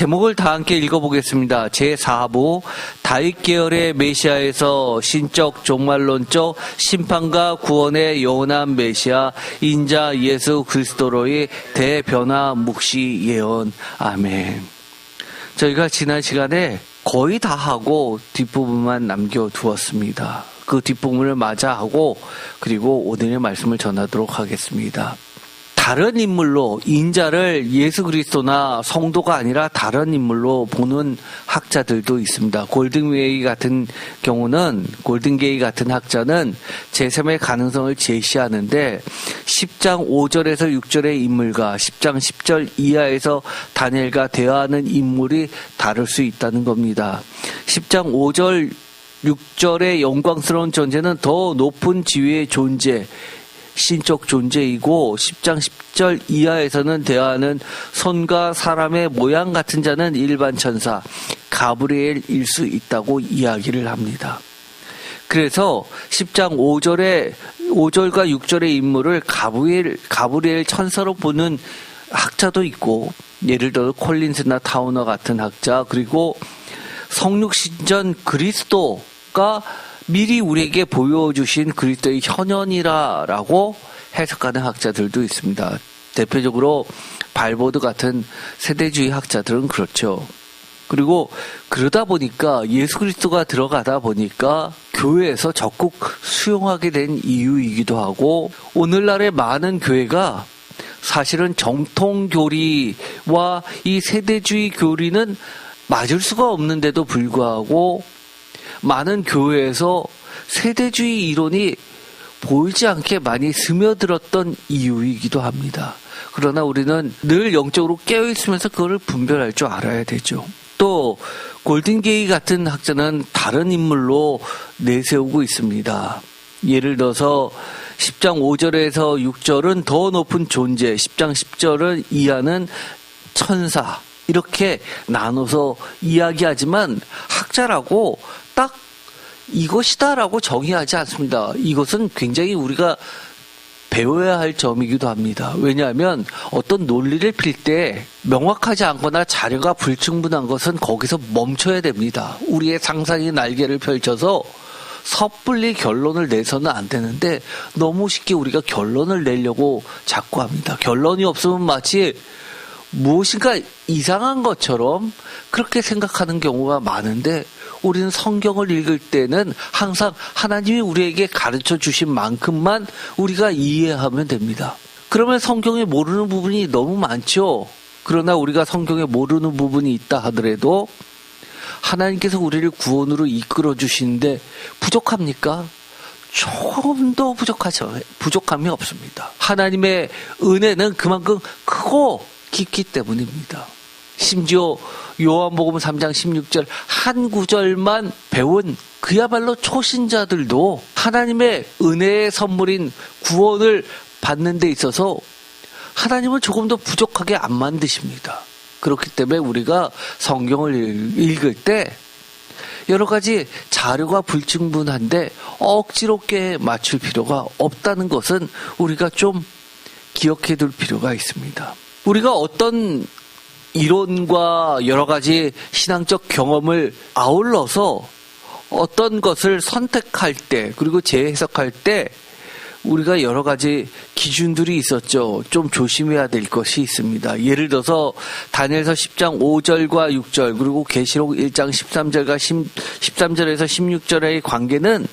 제목을 다 함께 읽어보겠습니다. 제4부 다윗 계열의 메시아에서 신적 종말론적 심판과 구원의 영원한 메시아 인자 예수 그리스도로의 대변화 묵시 예언. 아멘. 저희가 지난 시간에 거의 다 하고 뒷부분만 남겨두었습니다. 그 뒷부분을 맞이하고 그리고 오늘의 말씀을 전하도록 하겠습니다. 다른 인물로 인자를 예수 그리스도나 성도가 아니라 다른 인물로 보는 학자들도 있습니다. 골든게이 같은 학자는 제3의 가능성을 제시하는데 10장 5절에서 6절의 인물과 10장 10절 이하에서 다니엘과 대화하는 인물이 다를 수 있다는 겁니다. 10장 5절 6절의 영광스러운 존재는 더 높은 지위의 존재, 신적 존재이고 10장 10절 이하에서는 대하는 손과 사람의 모양 같은 자는 일반 천사 가브리엘일 수 있다고 이야기를 합니다. 그래서 10장 5절과 6절의 인물을 가브리엘 천사로 보는 학자도 있고, 예를 들어 콜린스나 타우너 같은 학자, 그리고 성육신전 그리스도가 미리 우리에게 보여주신 그리스도의 현현이라고 해석하는 학자들도 있습니다. 대표적으로 발보드 같은 세대주의 학자들은 그렇죠. 그리고 그러다 보니까 예수 그리스도가 들어가다 보니까 교회에서 적극 수용하게 된 이유이기도 하고, 오늘날의 많은 교회가 사실은 정통 교리와 이 세대주의 교리는 맞을 수가 없는데도 불구하고 많은 교회에서 세대주의 이론이 보이지 않게 많이 스며들었던 이유이기도 합니다. 그러나 우리는 늘 영적으로 깨어있으면서 그걸 분별할 줄 알아야 되죠. 또 골든게이 같은 학자는 다른 인물로 내세우고 있습니다. 예를 들어서 10장 5절에서 6절은 더 높은 존재, 10장 10절은 이하는 천사, 이렇게 나눠서 이야기하지만 학자라고 딱 이것이다라고 정의하지 않습니다. 이것은 굉장히 우리가 배워야 할 점이기도 합니다. 왜냐하면 어떤 논리를 필 때 명확하지 않거나 자료가 불충분한 것은 거기서 멈춰야 됩니다. 우리의 상상의 날개를 펼쳐서 섣불리 결론을 내서는 안 되는데 너무 쉽게 우리가 결론을 내려고 자꾸 합니다. 결론이 없으면 마치 무엇인가 이상한 것처럼 그렇게 생각하는 경우가 많은데, 우리는 성경을 읽을 때는 항상 하나님이 우리에게 가르쳐 주신 만큼만 우리가 이해하면 됩니다. 그러면 성경에 모르는 부분이 너무 많죠. 그러나 우리가 성경에 모르는 부분이 있다 하더라도 하나님께서 우리를 구원으로 이끌어 주시는데 부족합니까? 조금 더 부족함이 없습니다. 하나님의 은혜는 그만큼 크고 깊기 때문입니다. 심지어 요한복음 3장 16절 한 구절만 배운 그야말로 초신자들도 하나님의 은혜의 선물인 구원을 받는 데 있어서 하나님은 조금 더 부족하게 안 만드십니다. 그렇기 때문에 우리가 성경을 읽을 때 여러 가지 자료가 불충분한데 억지로 맞출 필요가 없다는 것은 우리가 좀 기억해 둘 필요가 있습니다. 우리가 어떤 이론과 여러 가지 신앙적 경험을 아울러서 어떤 것을 선택할 때, 그리고 재해석할 때 우리가 여러 가지 기준들이 있었죠. 좀 조심해야 될 것이 있습니다. 예를 들어서 다니엘서 10장 5절과 6절, 그리고 계시록 1장 13절에서 16절의 관계는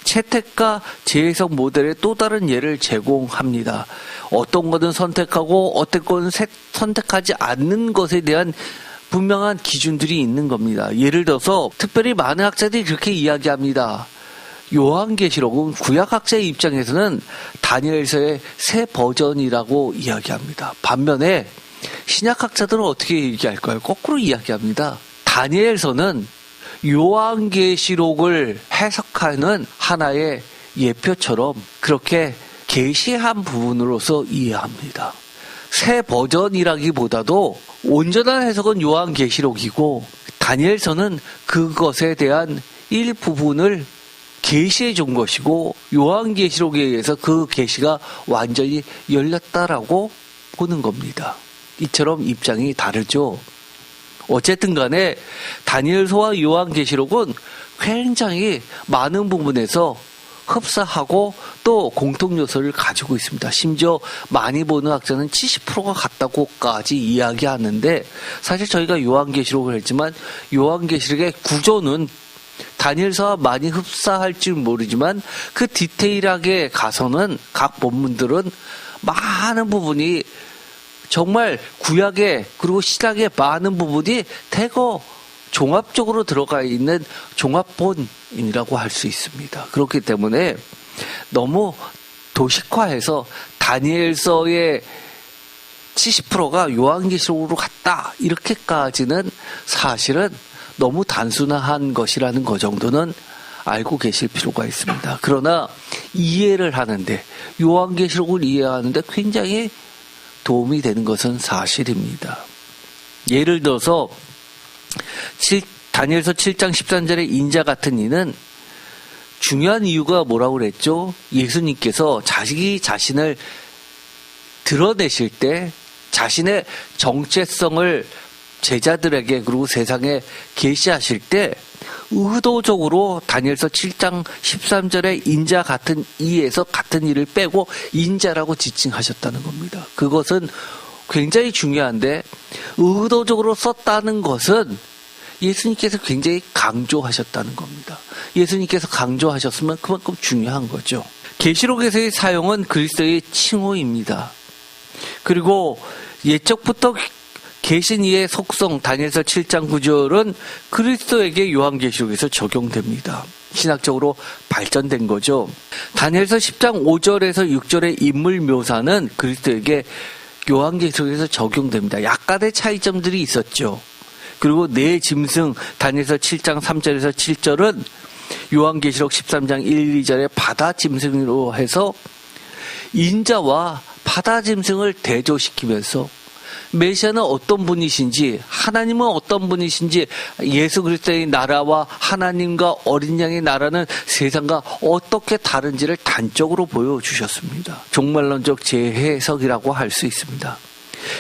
채택과 재해석 모델의 또 다른 예를 제공합니다. 어떤 것은 선택하고 어떤 것은 선택하지 않는 것에 대한 분명한 기준들이 있는 겁니다. 예를 들어서 특별히 많은 학자들이 그렇게 이야기합니다. 요한계시록은 구약학자의 입장에서는 다니엘서의 새 버전이라고 이야기합니다. 반면에 신약학자들은 어떻게 얘기할까요? 거꾸로 이야기합니다. 다니엘서는 요한계시록을 해석하는 하나의 예표처럼 그렇게 계시한 부분으로서 이해합니다. 새 버전이라기보다도 온전한 해석은 요한계시록이고, 다니엘서는 그것에 대한 일부분을 계시해 준 것이고, 요한계시록에 의해서 그 계시가 완전히 열렸다라고 보는 겁니다. 이처럼 입장이 다르죠. 어쨌든 간에 다니엘서와 요한계시록은 굉장히 많은 부분에서 흡사하고 또 공통 요소를 가지고 있습니다. 심지어 많이 보는 학자는 70%가 같다고까지 이야기하는데, 사실 저희가 요한계시록을 했지만 요한계시록의 구조는 다니엘서와 많이 흡사할지 모르지만 그 디테일하게 가서는 각 본문들은 많은 부분이 정말 구약에 그리고 신약의 많은 부분이 대거 종합적으로 들어가 있는 종합본이라고 할 수 있습니다. 그렇기 때문에 너무 도식화해서 다니엘서의 70%가 요한계시록으로 갔다 이렇게까지는 사실은 너무 단순한 것이라는 것 정도는 알고 계실 필요가 있습니다. 그러나 이해를 하는데, 요한계시록을 이해하는데 굉장히 도움이 되는 것은 사실입니다. 예를 들어서 다니엘서 7장 13절의 인자 같은 이는 중요한 이유가 뭐라고 그랬죠? 예수님께서 자신을 드러내실 때 자신의 정체성을 제자들에게 그리고 세상에 계시하실 때 의도적으로 다니엘서 7장 13절의 인자 같은 이에서 같은 이를 빼고 인자라고 지칭하셨다는 겁니다. 그것은 굉장히 중요한데, 의도적으로 썼다는 것은 예수님께서 굉장히 강조하셨다는 겁니다. 예수님께서 강조하셨으면 그만큼 중요한 거죠. 계시록에서의 사용은 그리스도의 칭호입니다. 그리고 예적부터 계신 이의 속성, 다니엘서 7장 9절은 그리스도에게 요한계시록에서 적용됩니다. 신학적으로 발전된 거죠. 다니엘서 10장 5절에서 6절의 인물 묘사는 그리스도에게 요한계시록에서 적용됩니다. 약간의 차이점들이 있었죠. 그리고 내 짐승, 다니엘서 7장 3절에서 7절은 요한계시록 13장 1, 2절의 바다 짐승으로 해서 인자와 바다 짐승을 대조시키면서 메시아는 어떤 분이신지, 하나님은 어떤 분이신지, 예수 그리스도의 나라와 하나님과 어린 양의 나라는 세상과 어떻게 다른지를 단적으로 보여주셨습니다. 종말론적 재해석이라고 할 수 있습니다.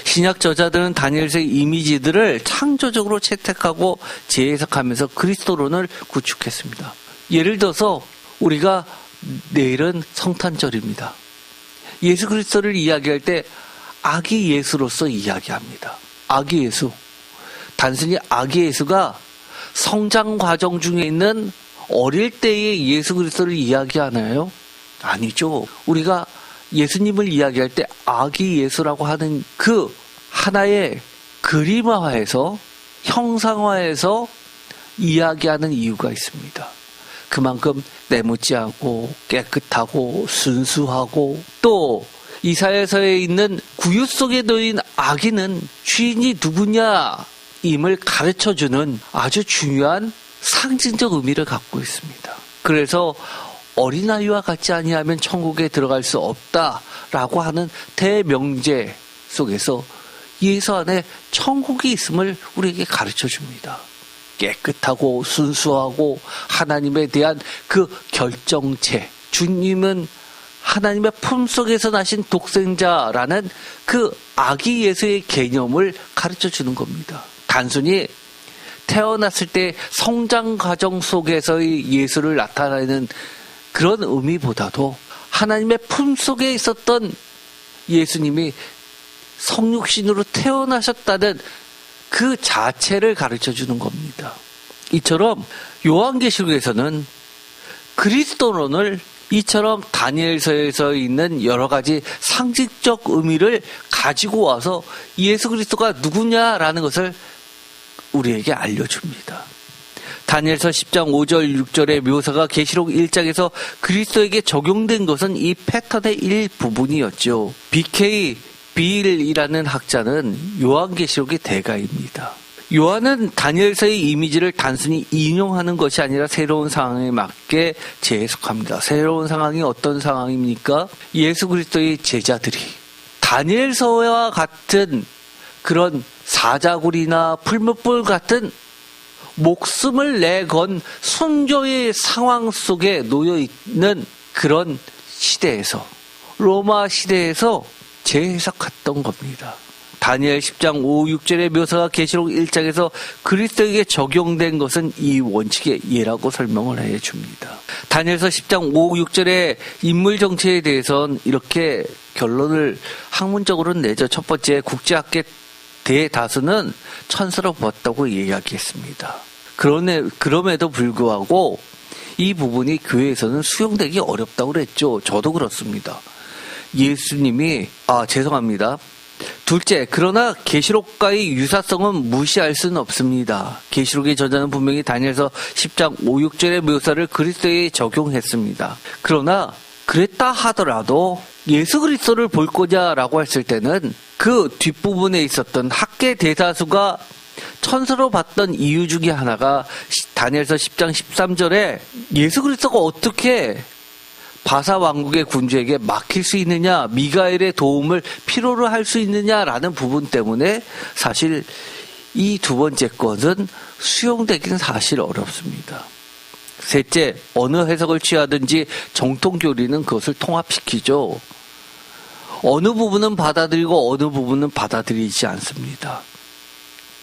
신약 저자들은 다니엘서의 이미지들을 창조적으로 채택하고 재해석하면서 그리스도론을 구축했습니다. 예를 들어서 우리가 내일은 성탄절입니다. 예수 그리스도를 이야기할 때 아기 예수로서 이야기합니다. 아기 예수. 단순히 아기 예수가 성장 과정 중에 있는 어릴 때의 예수 그리스도를 이야기하나요? 아니죠. 우리가 예수님을 이야기할 때 아기 예수라고 하는 그 하나의 그림화해서 형상화해서 이야기하는 이유가 있습니다. 그만큼 내묻지 않고 깨끗하고 순수하고, 또 이사야서에 있는 구유 속에 놓인 아기는 주인이 누구냐임을 가르쳐주는 아주 중요한 상징적 의미를 갖고 있습니다. 그래서 어린아이와 같지 아니하면 천국에 들어갈 수 없다라고 하는 대명제 속에서 예수 안에 천국이 있음을 우리에게 가르쳐줍니다. 깨끗하고 순수하고 하나님에 대한 그 결정체, 주님은 하나님의 품속에서 나신 독생자라는 그 아기 예수의 개념을 가르쳐주는 겁니다. 단순히 태어났을 때 성장 과정 속에서의 예수를 나타내는 그런 의미보다도 하나님의 품속에 있었던 예수님이 성육신으로 태어나셨다는 그 자체를 가르쳐주는 겁니다. 이처럼 요한계시록에서는 그리스도론을 이처럼 다니엘서에서 있는 여러 가지 상징적 의미를 가지고 와서 예수 그리스도가 누구냐라는 것을 우리에게 알려줍니다. 다니엘서 10장 5절 6절의 묘사가 계시록 1장에서 그리스도에게 적용된 것은 이 패턴의 일부분이었죠. BK 빌이라는 학자는 요한계시록의 대가입니다. 요한은 다니엘서의 이미지를 단순히 인용하는 것이 아니라 새로운 상황에 맞게 재해석합니다. 새로운 상황이 어떤 상황입니까? 예수 그리스도의 제자들이 다니엘서와 같은 그런 사자굴이나 풀무불 같은 목숨을 내건 순교의 상황 속에 놓여있는 그런 시대에서, 로마 시대에서 재해석했던 겁니다. 다니엘 10장 5, 6절의 묘사가 계시록 1장에서 그리스도에게 적용된 것은 이 원칙의 예라고 설명을 해줍니다. 다니엘서 10장 5, 6절의 인물 정체에 대해서는 이렇게 결론을 학문적으로는 내죠. 첫 번째, 국제학계 대다수는 천사로 보았다고 이야기했습니다. 그럼에도 불구하고 이 부분이 교회에서는 수용되기 어렵다고 그랬죠. 저도 그렇습니다. 예수님이 죄송합니다. 둘째, 그러나 계시록과의 유사성은 무시할 수는 없습니다. 계시록의 저자는 분명히 다니엘서 10장 5, 6절의 묘사를 그리스도에 적용했습니다. 그러나 그랬다 하더라도 예수 그리스도를 볼 거냐라고 했을 때는 그 뒷부분에 있었던 학계 대다수가 천사로 봤던 이유 중에 하나가 다니엘서 10장 13절에 예수 그리스도가 어떻게 바사 왕국의 군주에게 맡길 수 있느냐, 미가엘의 도움을 필요로 할 수 있느냐라는 부분 때문에 사실 이 두 번째 것은 수용되기는 사실 어렵습니다. 셋째, 어느 해석을 취하든지 정통교리는 그것을 통합시키죠. 어느 부분은 받아들이고 어느 부분은 받아들이지 않습니다.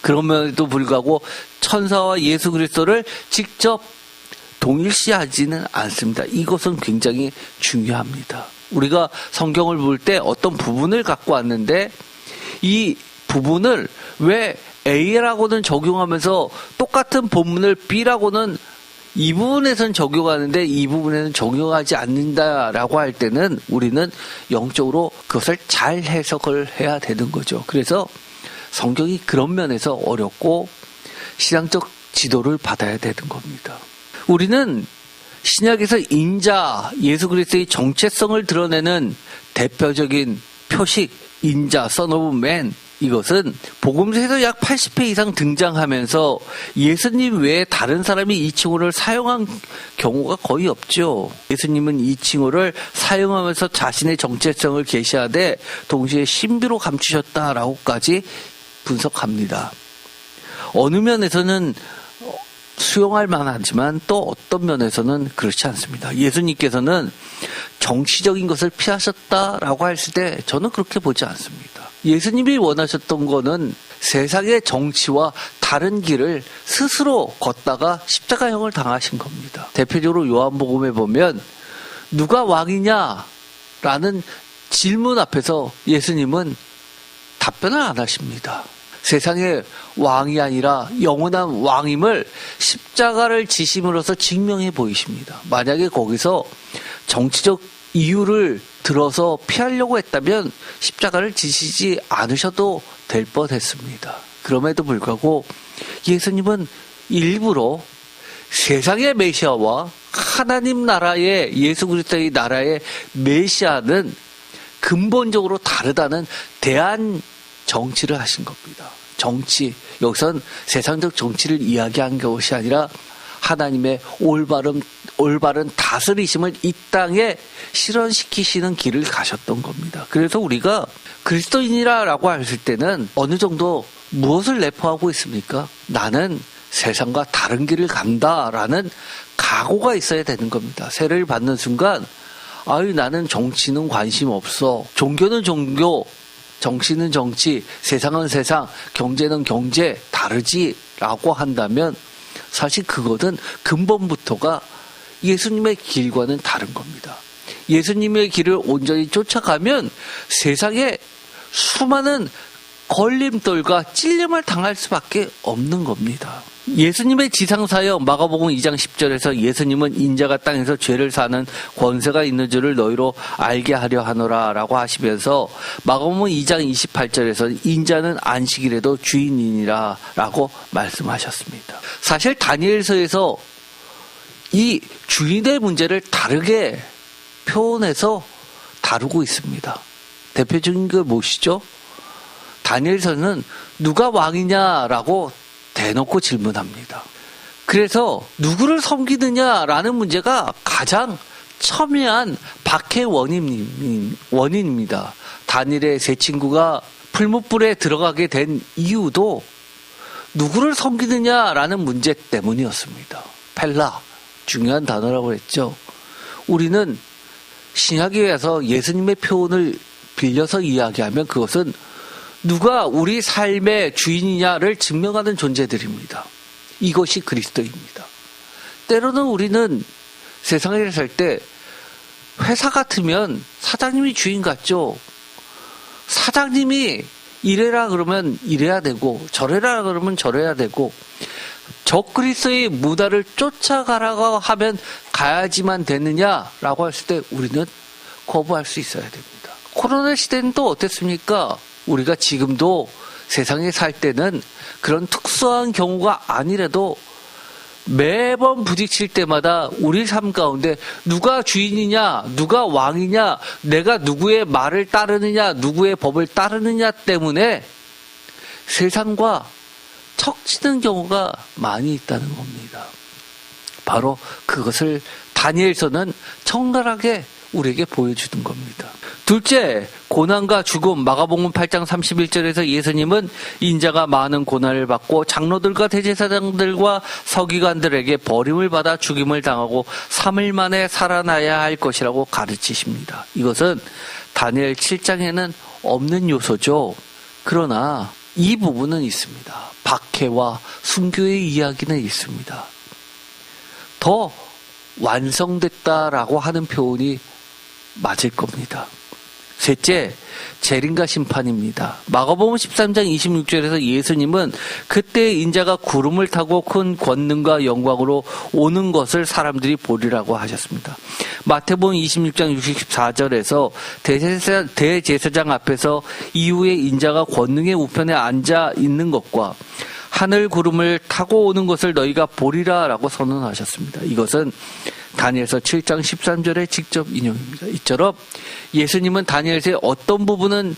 그럼에도 불구하고 천사와 예수 그리스도를 직접 동일시하지는 않습니다. 이것은 굉장히 중요합니다. 우리가 성경을 볼 때 어떤 부분을 갖고 왔는데 이 부분을 왜 A라고는 적용하면서 똑같은 본문을 B라고는 이 부분에서는 적용하는데 이 부분에는 적용하지 않는다라고 할 때는 우리는 영적으로 그것을 잘 해석을 해야 되는 거죠. 그래서 성경이 그런 면에서 어렵고 신앙적 지도를 받아야 되는 겁니다. 우리는 신약에서 인자, 예수 그리스도의 정체성을 드러내는 대표적인 표식, 인자, Son of Man, 이것은 복음서에서 약 80회 이상 등장하면서 예수님 외에 다른 사람이 이 칭호를 사용한 경우가 거의 없죠. 예수님은 이 칭호를 사용하면서 자신의 정체성을 계시하되 동시에 신비로 감추셨다라고까지 분석합니다. 어느 면에서는 수용할 만하지만 또 어떤 면에서는 그렇지 않습니다. 예수님께서는 정치적인 것을 피하셨다라고 했을 때 저는 그렇게 보지 않습니다. 예수님이 원하셨던 거는 세상의 정치와 다른 길을 스스로 걷다가 십자가형을 당하신 겁니다. 대표적으로 요한복음에 보면 누가 왕이냐라는 질문 앞에서 예수님은 답변을 안 하십니다. 세상의 왕이 아니라 영원한 왕임을 십자가를 지심으로써 증명해 보이십니다. 만약에 거기서 정치적 이유를 들어서 피하려고 했다면 십자가를 지시지 않으셔도 될 뻔했습니다. 그럼에도 불구하고 예수님은 일부러 세상의 메시아와 하나님 나라의 예수 그리스도의 나라의 메시아는 근본적으로 다르다는 대안 정치를 하신 겁니다. 정치, 여기선 세상적 정치를 이야기한 것이 아니라 하나님의 올바른 다스리심을 이 땅에 실현시키시는 길을 가셨던 겁니다. 그래서 우리가 그리스도인이라고 했을 때는 어느 정도 무엇을 내포하고 있습니까? 나는 세상과 다른 길을 간다라는 각오가 있어야 되는 겁니다. 세례를 받는 순간 나는 정치는 관심 없어. 종교는 종교, 정치는 정치, 세상은 세상, 경제는 경제, 다르지라고 한다면 사실 그것은 근본부터가 예수님의 길과는 다른 겁니다. 예수님의 길을 온전히 쫓아가면 세상에 수많은 걸림돌과 찔림을 당할 수밖에 없는 겁니다. 예수님의 지상사역 마가복음 2장 10절에서 예수님은 인자가 땅에서 죄를 사는 권세가 있는 줄을 너희로 알게 하려 하노라 라고 하시면서 마가복음 2장 28절에서 인자는 안식일에도 주인이니라 라고 말씀하셨습니다. 사실 다니엘서에서 이 주인의 문제를 다르게 표현해서 다루고 있습니다. 대표적인 게 무엇이죠? 다니엘서는 누가 왕이냐라고 대놓고 질문합니다. 그래서 누구를 섬기느냐라는 문제가 가장 첨예한 박해 원인입니다. 다니엘의 세 친구가 풀무불에 들어가게 된 이유도 누구를 섬기느냐라는 문제 때문이었습니다. 펠라, 중요한 단어라고 했죠. 우리는 신약에 와서 예수님의 표현을 빌려서 이야기하면 그것은 누가 우리 삶의 주인이냐를 증명하는 존재들입니다. 이것이 그리스도입니다. 때로는 우리는 세상에 살 때 회사 같으면 사장님이 주인 같죠. 사장님이 이래라 그러면 이래야 되고 저래라 그러면 저래야 되고 적그리스도의 무다를 쫓아가라고 하면 가야지만 되느냐라고 했을 때 우리는 거부할 수 있어야 됩니다. 코로나 시대는 또 어땠습니까? 우리가 지금도 세상에 살 때는 그런 특수한 경우가 아니라도 매번 부딪힐 때마다 우리 삶 가운데 누가 주인이냐, 누가 왕이냐, 내가 누구의 말을 따르느냐, 누구의 법을 따르느냐 때문에 세상과 척지는 경우가 많이 있다는 겁니다. 바로 그것을 다니엘서는 청결하게 우리에게 보여주는 겁니다. 둘째, 고난과 죽음. 마가복음 8장 31절에서 예수님은 인자가 많은 고난을 받고 장로들과 대제사장들과 서기관들에게 버림을 받아 죽임을 당하고 3일 만에 살아나야 할 것이라고 가르치십니다. 이것은 다니엘 7장에는 없는 요소죠. 그러나 이 부분은 있습니다. 박해와 순교의 이야기는 있습니다. 더 완성됐다라고 하는 표현이 맞을 겁니다. 셋째, 재림과 심판입니다. 마가복음 13장 26절에서 예수님은 그때 인자가 구름을 타고 큰 권능과 영광으로 오는 것을 사람들이 보리라고 하셨습니다. 마태복음 26장 64절에서 대제사장 앞에서 이후에 인자가 권능의 우편에 앉아 있는 것과 하늘 구름을 타고 오는 것을 너희가 보리라 라고 선언하셨습니다. 이것은 다니엘서 7장 13절의 직접 인용입니다. 이처럼 예수님은 다니엘서의 어떤 부분은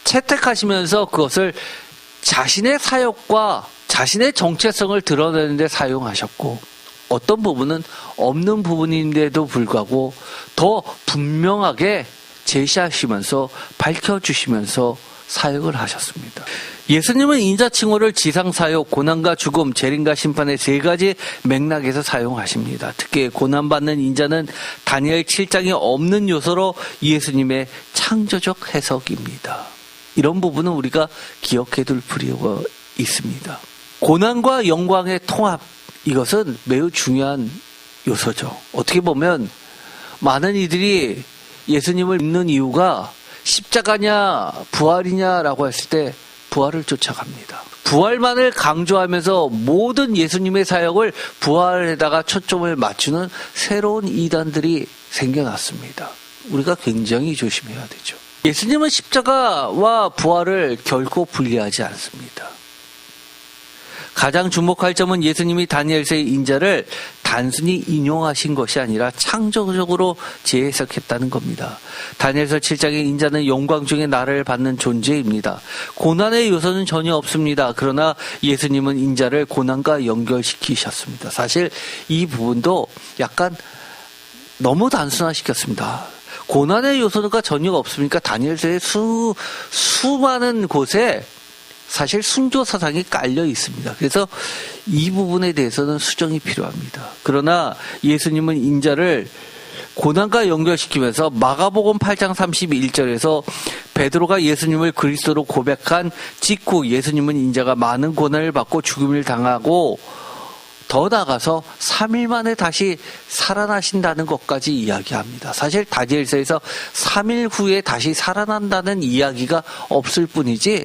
채택하시면서 그것을 자신의 사역과 자신의 정체성을 드러내는 데 사용하셨고 어떤 부분은 없는 부분인데도 불구하고 더 분명하게 제시하시면서 밝혀주시면서 사역을 하셨습니다. 예수님은 인자칭호를 지상사역, 고난과 죽음, 재림과 심판의 세 가지 맥락에서 사용하십니다. 특히 고난받는 인자는 다니엘 7장에 없는 요소로 예수님의 창조적 해석입니다. 이런 부분은 우리가 기억해 둘 필요가 있습니다. 고난과 영광의 통합, 이것은 매우 중요한 요소죠. 어떻게 보면 많은 이들이 예수님을 믿는 이유가 십자가냐 부활이냐라고 했을 때 부활을 쫓아갑니다. 부활만을 강조하면서 모든 예수님의 사역을 부활에다가 초점을 맞추는 새로운 이단들이 생겨났습니다. 우리가 굉장히 조심해야 되죠. 예수님은 십자가와 부활을 결코 분리하지 않습니다. 가장 주목할 점은 예수님이 다니엘서의 인자를 단순히 인용하신 것이 아니라 창조적으로 재해석했다는 겁니다. 다니엘서 7장의 인자는 영광 중에 나라를 받는 존재입니다. 고난의 요소는 전혀 없습니다. 그러나 예수님은 인자를 고난과 연결시키셨습니다. 사실 이 부분도 약간 너무 단순화시켰습니다. 고난의 요소가 전혀 없으니까 다니엘서의 수많은 곳에 사실 순교 사상이 깔려 있습니다. 그래서 이 부분에 대해서는 수정이 필요합니다. 그러나 예수님은 인자를 고난과 연결시키면서 마가복음 8장 31절에서 베드로가 예수님을 그리스도로 고백한 직후 예수님은 인자가 많은 고난을 받고 죽음을 당하고 더 나아가서 3일 만에 다시 살아나신다는 것까지 이야기합니다. 사실 다니엘서에서 3일 후에 다시 살아난다는 이야기가 없을 뿐이지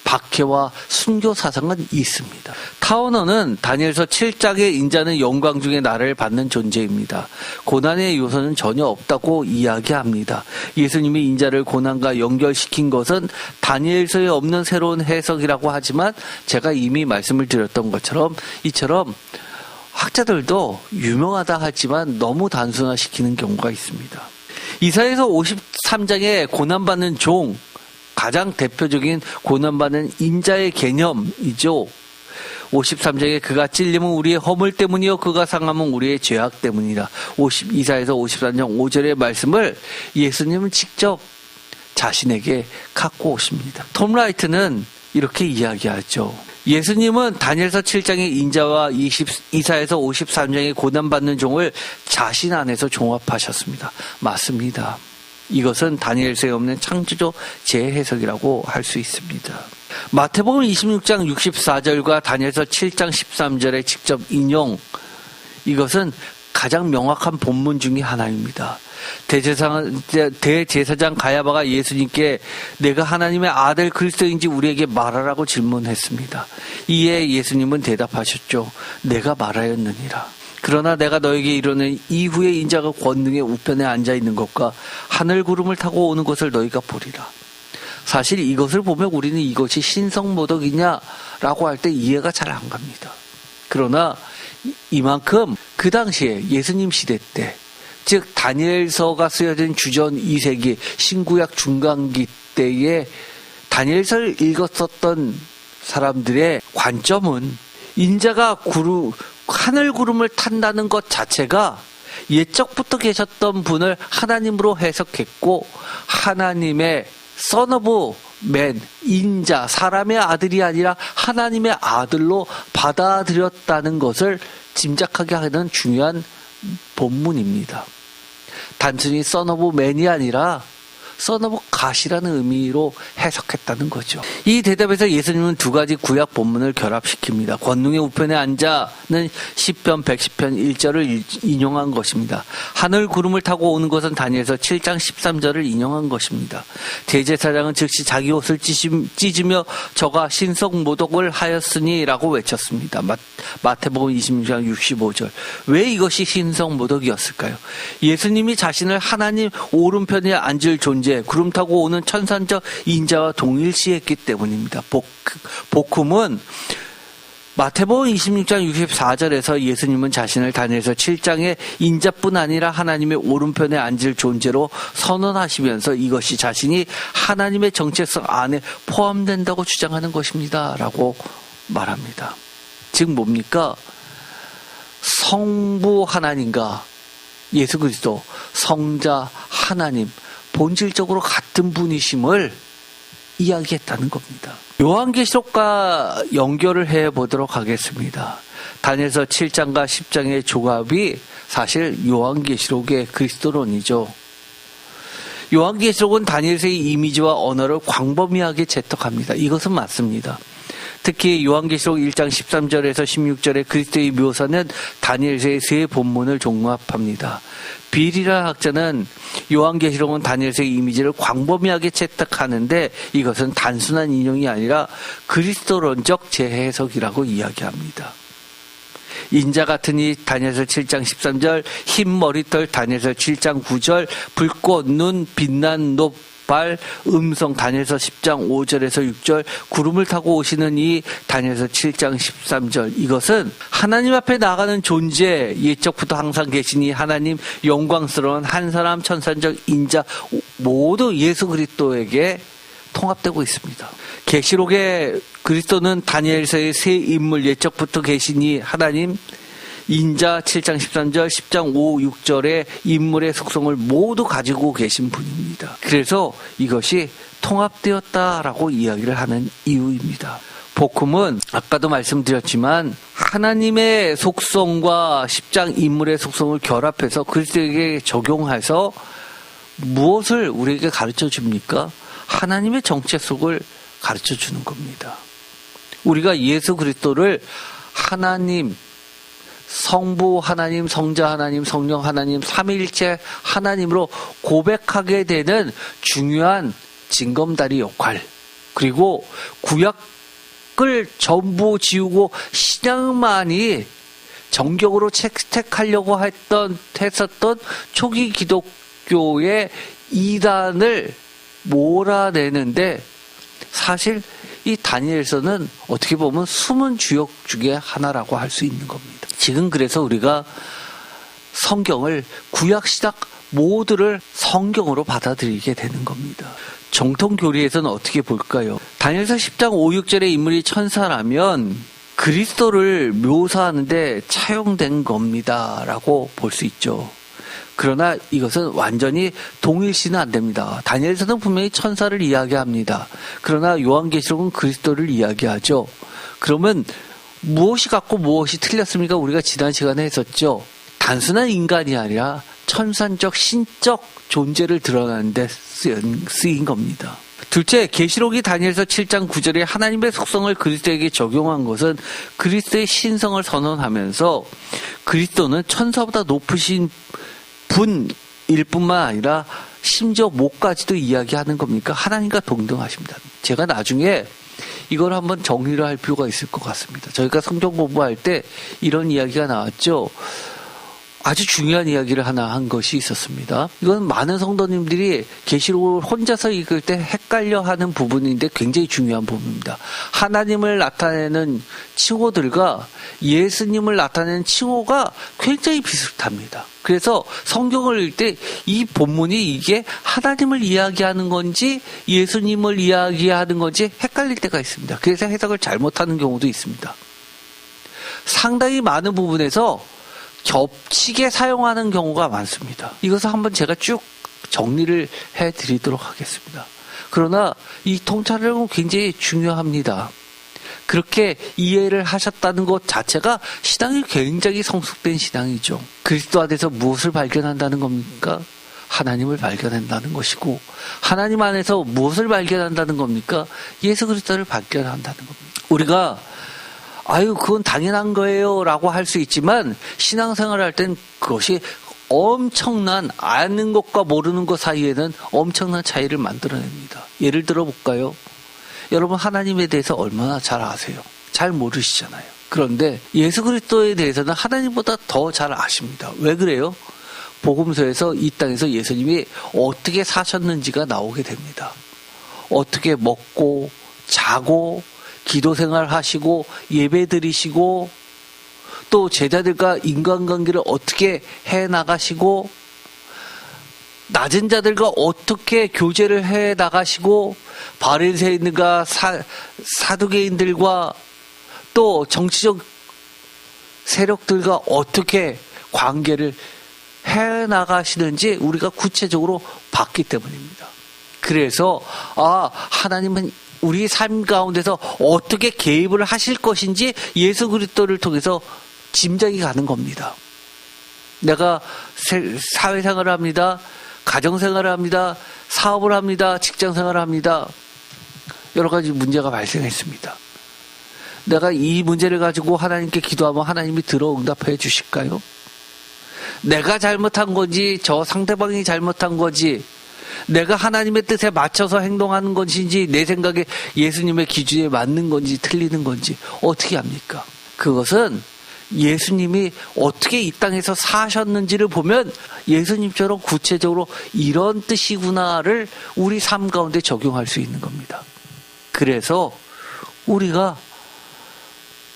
박해와 순교 사상은 있습니다. 타워너는 다니엘서 7장의 인자는 영광 중에 나라를 받는 존재입니다. 고난의 요소는 전혀 없다고 이야기합니다. 예수님이 인자를 고난과 연결시킨 것은 다니엘서에 없는 새로운 해석이라고 하지만 제가 이미 말씀을 드렸던 것처럼 이처럼 학자들도 유명하다 하지만 너무 단순화시키는 경우가 있습니다. 이사야서 53장의 고난받는 종, 가장 대표적인 고난받는 인자의 개념이죠. 53장에 그가 찔림은 우리의 허물 때문이요 그가 상함은 우리의 죄악 때문이라. 이사야서 53장 5절의 말씀을 예수님은 직접 자신에게 갖고 오십니다. 톰 라이트는 이렇게 이야기하죠. 예수님은 다니엘서 7장의 인자와 이사야서 53장의 고난받는 종을 자신 안에서 종합하셨습니다. 맞습니다. 이것은 다니엘서에 없는 창조적 재해석이라고 할 수 있습니다. 마태복음 26장 64절과 다니엘서 7장 13절의 직접 인용, 이것은 가장 명확한 본문 중에 하나입니다. 대제사장 가야바가 예수님께 내가 하나님의 아들 그리스도인지 우리에게 말하라고 질문했습니다. 이에 예수님은 대답하셨죠. 내가 말하였느니라. 그러나 내가 너에게 이르는 이후에 인자가 권능의 우편에 앉아있는 것과 하늘 구름을 타고 오는 것을 너희가 보리라. 사실 이것을 보면 우리는 이것이 신성모독이냐라고 할 때 이해가 잘 안 갑니다. 그러나 이만큼 그 당시에 예수님 시대 때, 즉 다니엘서가 쓰여진 주전 2세기 신구약 중간기 때에 다니엘서를 읽었었던 사람들의 관점은 인자가 하늘 구름을 탄다는 것 자체가 옛적부터 계셨던 분을 하나님으로 해석했고, 하나님의 Son of Man, 인자, 사람의 아들이 아니라 하나님의 아들로 받아들였다는 것을 짐작하게 하는 중요한 본문입니다. 단순히 Son of Man이 아니라 Son of God이라는 의미로 해석했다는 거죠. 이 대답에서 예수님은 두 가지 구약 본문을 결합시킵니다. 권능의 우편에 앉아는 시편 110편 1절을 인용한 것입니다. 하늘 구름을 타고 오는 것은 다니엘서 7장 13절을 인용한 것입니다. 대제사장은 즉시 자기 옷을 찢으며 저가 신성모독을 하였으니 라고 외쳤습니다. 마태복음 26장 65절. 왜 이것이 신성모독이었을까요? 예수님이 자신을 하나님 오른편에 앉을 존재, 구름 타고 오는 천산적 인자와 동일시했기 때문입니다. 복음은 마태복음 26장 64절에서 예수님은 자신을 다니엘서 7장의 인자뿐 아니라 하나님의 오른편에 앉을 존재로 선언하시면서 이것이 자신이 하나님의 정체성 안에 포함된다고 주장하는 것입니다 라고 말합니다. 즉 뭡니까? 성부 하나님과 예수 그리스도, 성자 하나님, 본질적으로 같은 분이심을 이야기했다는 겁니다. 요한계시록과 연결을 해보도록 하겠습니다. 다니엘서 7장과 10장의 조합이 사실 요한계시록의 그리스도론이죠. 요한계시록은 다니엘서의 이미지와 언어를 광범위하게 재택합니다. 이것은 맞습니다. 특히 요한계시록 1장 13절에서 16절의 그리스도의 묘사는 다니엘서의 세 본문을 종합합니다. 빌이라 학자는 요한계시록은 다니엘서의 이미지를 광범위하게 채택하는데 이것은 단순한 인용이 아니라 그리스도론적 재해석이라고 이야기합니다. 인자 같은 이 다니엘서 7장 13절, 흰 머리털 다니엘서 7장 9절, 불꽃, 눈, 빛난 높, 발, 음성 다니엘서 10장 5절에서 6절, 구름을 타고 오시는 이 다니엘서 7장 13절, 이것은 하나님 앞에 나가는 존재, 옛적부터 항상 계시니 하나님 영광스러운 한 사람 천산적 인자 모두 예수 그리스도에게 통합되고 있습니다. 계시록의 그리스도는 다니엘서의 세 인물, 옛적부터 계시니 하나님, 인자 7장 13절, 10장 5, 6절의 인물의 속성을 모두 가지고 계신 분입니다. 그래서 이것이 통합되었다라고 이야기를 하는 이유입니다. 복음은 아까도 말씀드렸지만 하나님의 속성과 10장 인물의 속성을 결합해서 그리스도에게 적용해서 무엇을 우리에게 가르쳐 줍니까? 하나님의 정체성을 가르쳐 주는 겁니다. 우리가 예수 그리스도를 하나님, 성부 하나님, 성자 하나님, 성령 하나님, 삼위일체 하나님으로 고백하게 되는 중요한 징검다리 역할, 그리고 구약을 전부 지우고 신약만이 정격으로 채택하려고 했었던 초기 기독교의 이단을 몰아내는데 사실 이 다니엘서는 어떻게 보면 숨은 주역 중에 하나라고 할 수 있는 겁니다. 지금 그래서 우리가 성경을 구약 신약 모두를 성경으로 받아들이게 되는 겁니다. 정통 교리에서는 어떻게 볼까요? 다니엘서 10장 5, 6절의 인물이 천사라면 그리스도를 묘사하는데 차용된 겁니다라고 볼 수 있죠. 그러나 이것은 완전히 동일시는 안 됩니다. 다니엘서는 분명히 천사를 이야기합니다. 그러나 요한계시록은 그리스도를 이야기하죠. 그러면 무엇이 같고 무엇이 틀렸습니까? 우리가 지난 시간에 했었죠. 단순한 인간이 아니라 천산적 신적 존재를 드러내는 데 쓰인 겁니다. 둘째, 계시록이 다니엘서 7장 9절에 하나님의 속성을 그리스도에게 적용한 것은 그리스도의 신성을 선언하면서 그리스도는 천사보다 높으신 분일 뿐만 아니라 심지어 목까지도 이야기하는 겁니까? 하나님과 동등하십니다. 제가 나중에 이걸 한번 정리를 할 필요가 있을 것 같습니다. 저희가 성경 공부할 때 이런 이야기가 나왔죠. 아주 중요한 이야기를 하나 한 것이 있었습니다. 이건 많은 성도님들이 계시록을 혼자서 읽을 때 헷갈려하는 부분인데 굉장히 중요한 부분입니다. 하나님을 나타내는 칭호들과 예수님을 나타내는 칭호가 굉장히 비슷합니다. 그래서 성경을 읽을 때 이 본문이 이게 하나님을 이야기하는 건지 예수님을 이야기하는 건지 헷갈릴 때가 있습니다. 그래서 해석을 잘못하는 경우도 있습니다. 상당히 많은 부분에서 겹치게 사용하는 경우가 많습니다. 이것을 한번 제가 쭉 정리를 해드리도록 하겠습니다. 그러나 이 통찰은 굉장히 중요합니다. 그렇게 이해를 하셨다는 것 자체가 신앙이 굉장히 성숙된 신앙이죠. 그리스도 안에서 무엇을 발견한다는 겁니까? 하나님을 발견한다는 것이고, 하나님 안에서 무엇을 발견한다는 겁니까? 예수 그리스도를 발견한다는 겁니다. 우리가 그건 당연한 거예요 라고 할 수 있지만 신앙생활을 할 땐 그것이 엄청난 아는 것과 모르는 것 사이에는 엄청난 차이를 만들어냅니다. 예를 들어 볼까요? 여러분 하나님에 대해서 얼마나 잘 아세요? 잘 모르시잖아요. 그런데 예수 그리스도에 대해서는 하나님보다 더 잘 아십니다. 왜 그래요? 복음서에서 이 땅에서 예수님이 어떻게 사셨는지가 나오게 됩니다. 어떻게 먹고 자고 기도 생활 하시고 예배 드리시고 또 제자들과 인간관계를 어떻게 해 나가시고 낮은 자들과 어떻게 교제를 해 나가시고 바리새인들과 사두개인들과 또 정치적 세력들과 어떻게 관계를 해 나가시는지 우리가 구체적으로 봤기 때문입니다. 그래서 하나님은 우리 삶 가운데서 어떻게 개입을 하실 것인지 예수 그리스도를 통해서 짐작이 가는 겁니다. 내가 사회생활을 합니다. 가정생활을 합니다. 사업을 합니다. 직장생활을 합니다. 여러 가지 문제가 발생했습니다. 내가 이 문제를 가지고 하나님께 기도하면 하나님이 들어 응답해 주실까요? 내가 잘못한 건지 저 상대방이 잘못한 건지 내가 하나님의 뜻에 맞춰서 행동하는 것인지 내 생각에 예수님의 기준에 맞는 건지 틀리는 건지 어떻게 합니까? 그것은 예수님이 어떻게 이 땅에서 사셨는지를 보면 예수님처럼 구체적으로 이런 뜻이구나를 우리 삶 가운데 적용할 수 있는 겁니다. 그래서 우리가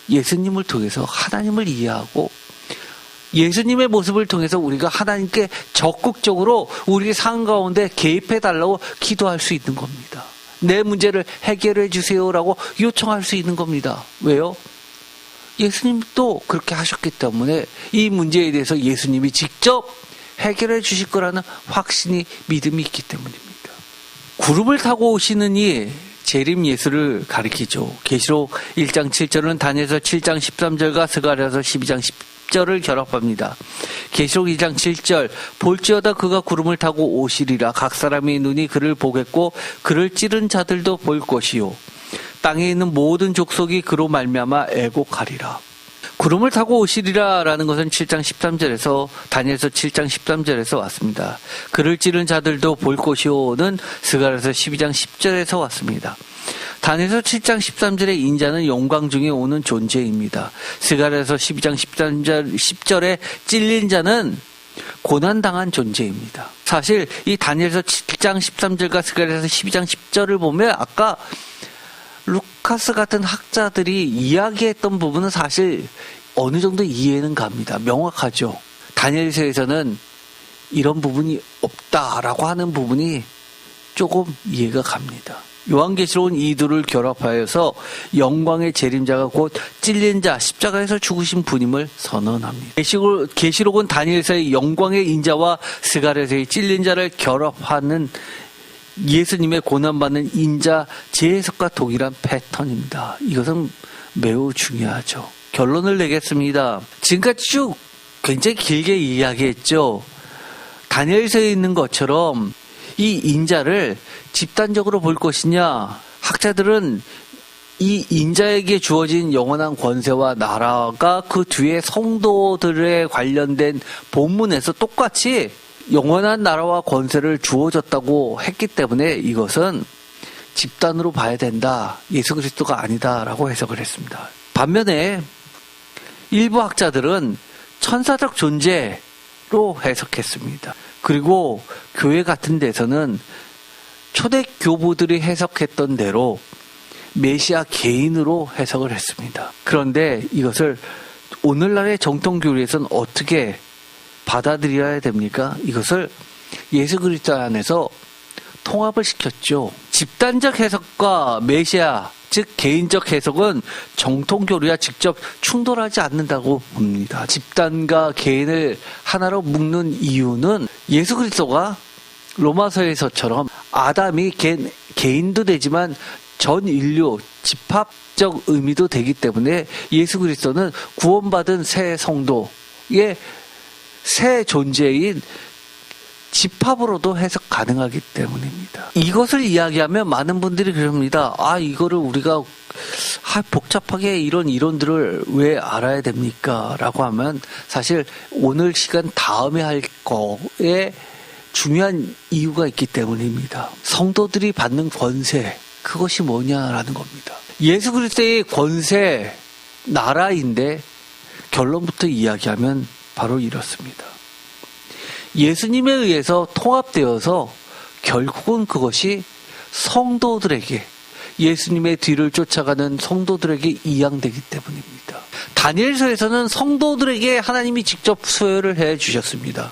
예수님을 통해서 하나님을 이해하고 예수님의 모습을 통해서 우리가 하나님께 적극적으로 우리 삶 가운데 개입해달라고 기도할 수 있는 겁니다. 내 문제를 해결해 주세요라고 요청할 수 있는 겁니다. 왜요? 예수님도 그렇게 하셨기 때문에 이 문제에 대해서 예수님이 직접 해결해 주실 거라는 확신이 믿음이 있기 때문입니다. 구름을 타고 오시는 이 재림 예수를 가리키죠. 계시록 1장 7절은 다니엘서 7장 13절과 스가랴서 12장 10절을 결합합니다. 계시록 2장 7절 볼지어다 그가 구름을 타고 오시리라. 각 사람의 눈이 그를 보겠고 그를 찌른 자들도 볼 것이요 땅에 있는 모든 족속이 그로 말미암아 애곡하리라. 구름을 타고 오시리라 라는 것은 7장 13절에서 다니엘서 7장 13절에서 왔습니다. 그를 찌른 자들도 볼 것이요는 스가랴서 12장 10절에서 왔습니다. 다니엘서 7장 13절의 인자는 영광 중에 오는 존재입니다. 스가랴서 12장 10절에 찔린 자는 고난당한 존재입니다. 사실 이 다니엘서 7장 13절과 스가랴서 12장 10절을 보면 아까 루카스 같은 학자들이 이야기했던 부분은 사실 어느 정도 이해는 갑니다. 명확하죠. 다니엘서에서는 이런 부분이 없다라고 하는 부분이 조금 이해가 갑니다. 요한계시록은 이 둘을 결합하여서 영광의 재림자가 곧 찔린 자, 십자가에서 죽으신 분임을 선언합니다. 계시록은 다니엘서의 영광의 인자와 스가랴서의 찔린 자를 결합하는 예수님의 고난받는 인자 재해석과 동일한 패턴입니다. 이것은 매우 중요하죠. 결론을 내겠습니다. 지금까지 쭉 굉장히 길게 이야기했죠. 다니엘서에 있는 것처럼 이 인자를 집단적으로 볼 것이냐? 학자들은 이 인자에게 주어진 영원한 권세와 나라가 그 뒤에 성도들에 관련된 본문에서 똑같이 영원한 나라와 권세를 주어졌다고 했기 때문에 이것은 집단으로 봐야 된다. 예수 그리스도가 아니다라고 해석을 했습니다. 반면에 일부 학자들은 천사적 존재로 해석했습니다. 그리고 교회 같은 데서는 초대 교부들이 해석했던 대로 메시아 개인으로 해석을 했습니다. 그런데 이것을 오늘날의 정통교리에서는 어떻게 받아들여야 됩니까? 이것을 예수 그리스도 안에서 통합을 시켰죠. 집단적 해석과 메시아, 즉 개인적 해석은 정통교리와 직접 충돌하지 않는다고 봅니다. 집단과 개인을 하나로 묶는 이유는 예수 그리스도가 로마서에서처럼 아담이 개인도 되지만 전 인류 집합적 의미도 되기 때문에 예수 그리스도는 구원받은 새 성도의 새 존재인 집합으로도 해석 가능하기 때문입니다. 이것을 이야기하면 많은 분들이 그럽니다. 이거를 우리가 복잡하게 이런 이론들을 왜 알아야 됩니까? 라고 하면 사실 오늘 시간 다음에 할 거에 중요한 이유가 있기 때문입니다. 성도들이 받는 권세, 그것이 뭐냐라는 겁니다. 예수 그리스도의 권세, 나라인데 결론부터 이야기하면 바로 이렇습니다. 예수님에 의해서 통합되어서 결국은 그것이 성도들에게, 예수님의 뒤를 쫓아가는 성도들에게 이양되기 때문입니다. 다니엘서에서는 성도들에게 하나님이 직접 수여를 해 주셨습니다.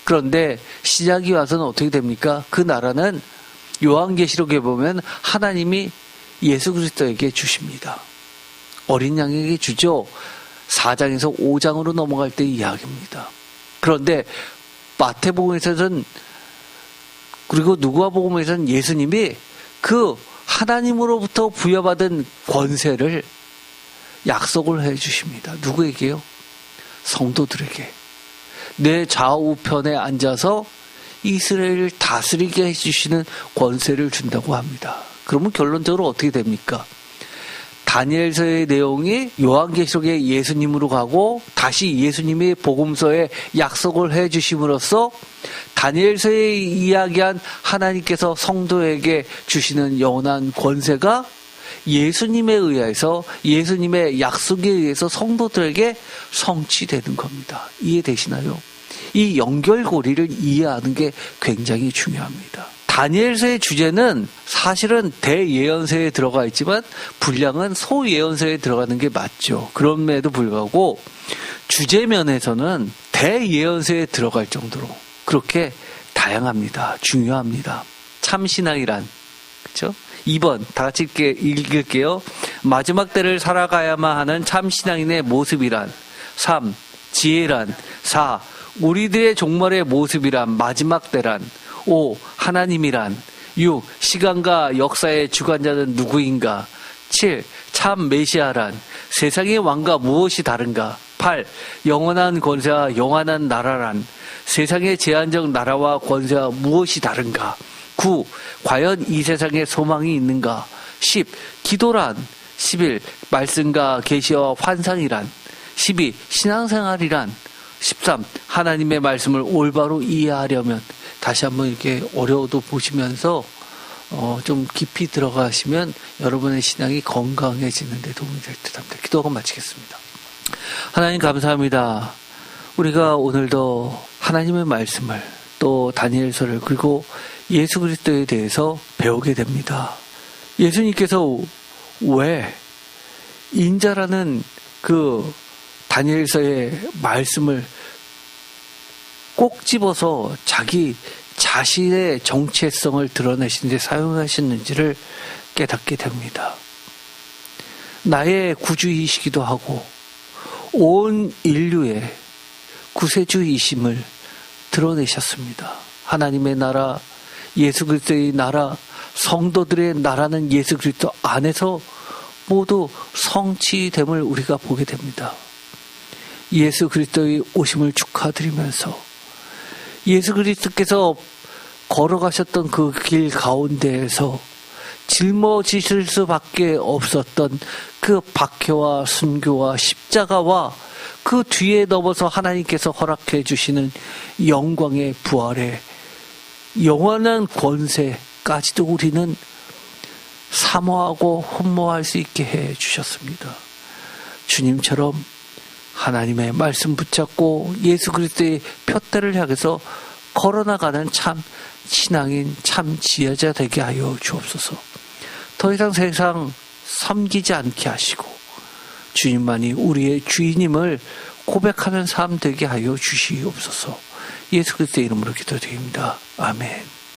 그런데 시작이 와서는 어떻게 됩니까? 그 나라는 요한계시록에 보면 하나님이 예수 그리스도에게 주십니다. 어린 양에게 주죠. 4장에서 5장으로 넘어갈 때 이야기입니다. 그런데 마태복음에서는, 그리고 누가복음에서는 예수님이 그 하나님으로부터 부여받은 권세를 약속을 해 주십니다. 누구에게요? 성도들에게. 내 좌우편에 앉아서 이스라엘을 다스리게 해주시는 권세를 준다고 합니다. 그러면 결론적으로 어떻게 됩니까? 다니엘서의 내용이 요한계시록의 예수님으로 가고 다시 예수님의 복음서에 약속을 해주심으로써 다니엘서에 이야기한 하나님께서 성도에게 주시는 영원한 권세가 예수님에 의해서, 예수님의 약속에 의해서 성도들에게 성취되는 겁니다. 이해되시나요? 이 연결고리를 이해하는 게 굉장히 중요합니다. 다니엘서의 주제는 사실은 대예언서에 들어가 있지만 분량은 소예언서에 들어가는 게 맞죠. 그럼에도 불구하고 주제면에서는 대예언서에 들어갈 정도로 그렇게 다양합니다. 중요합니다. 참신앙이란, 그렇죠? 2번 다 같이 읽을게요. 마지막 때를 살아가야만 하는 참신앙인의 모습이란. 3. 지혜란. 4. 우리들의 종말의 모습이란. 마지막 때란. 5. 하나님이란. 6. 시간과 역사의 주관자는 누구인가. 7. 참 메시아란. 세상의 왕과 무엇이 다른가. 8. 영원한 권세와 영원한 나라란. 세상의 제한적 나라와 권세와 무엇이 다른가. 9. 과연 이 세상에 소망이 있는가. 10. 기도란. 11. 말씀과 계시와 환상이란. 12. 신앙생활이란. 13. 하나님의 말씀을 올바로 이해하려면. 다시 한번 이렇게 어려워도 보시면서 좀 깊이 들어가시면 여러분의 신앙이 건강해지는 데 도움이 될 듯합니다. 기도하고 마치겠습니다. 하나님 감사합니다. 우리가 오늘도 하나님의 말씀을, 또 다니엘서를, 그리고 예수 그리스도에 대해서 배우게 됩니다. 예수님께서 왜 인자라는 그 다니엘서의 말씀을 꼭 집어서 자기 자신의 정체성을 드러내시는 데 사용하셨는지를 깨닫게 됩니다. 나의 구주이시기도 하고 온 인류의 구세주이심을 드러내셨습니다. 하나님의 나라, 예수 그리스도의 나라, 성도들의 나라는 예수 그리스도 안에서 모두 성취됨을 우리가 보게 됩니다. 예수 그리스도의 오심을 축하드리면서 예수 그리스도께서 걸어가셨던 그 길 가운데에서 짊어지실 수밖에 없었던 그 박해와 순교와 십자가와 그 뒤에 넘어서 하나님께서 허락해 주시는 영광의 부활의 영원한 권세까지도 우리는 사모하고 흠모할 수 있게 해 주셨습니다. 주님처럼 하나님의 말씀 붙잡고 예수 그리스도의 표대를 향해서 걸어나가는 참 신앙인 참 지혜자 되게 하여 주옵소서. 더 이상 세상 섬기지 않게 하시고 주님만이 우리의 주인임을 고백하는 삶 되게 하여 주시옵소서. 예수 그리스도의 이름으로 기도드립니다. 아멘.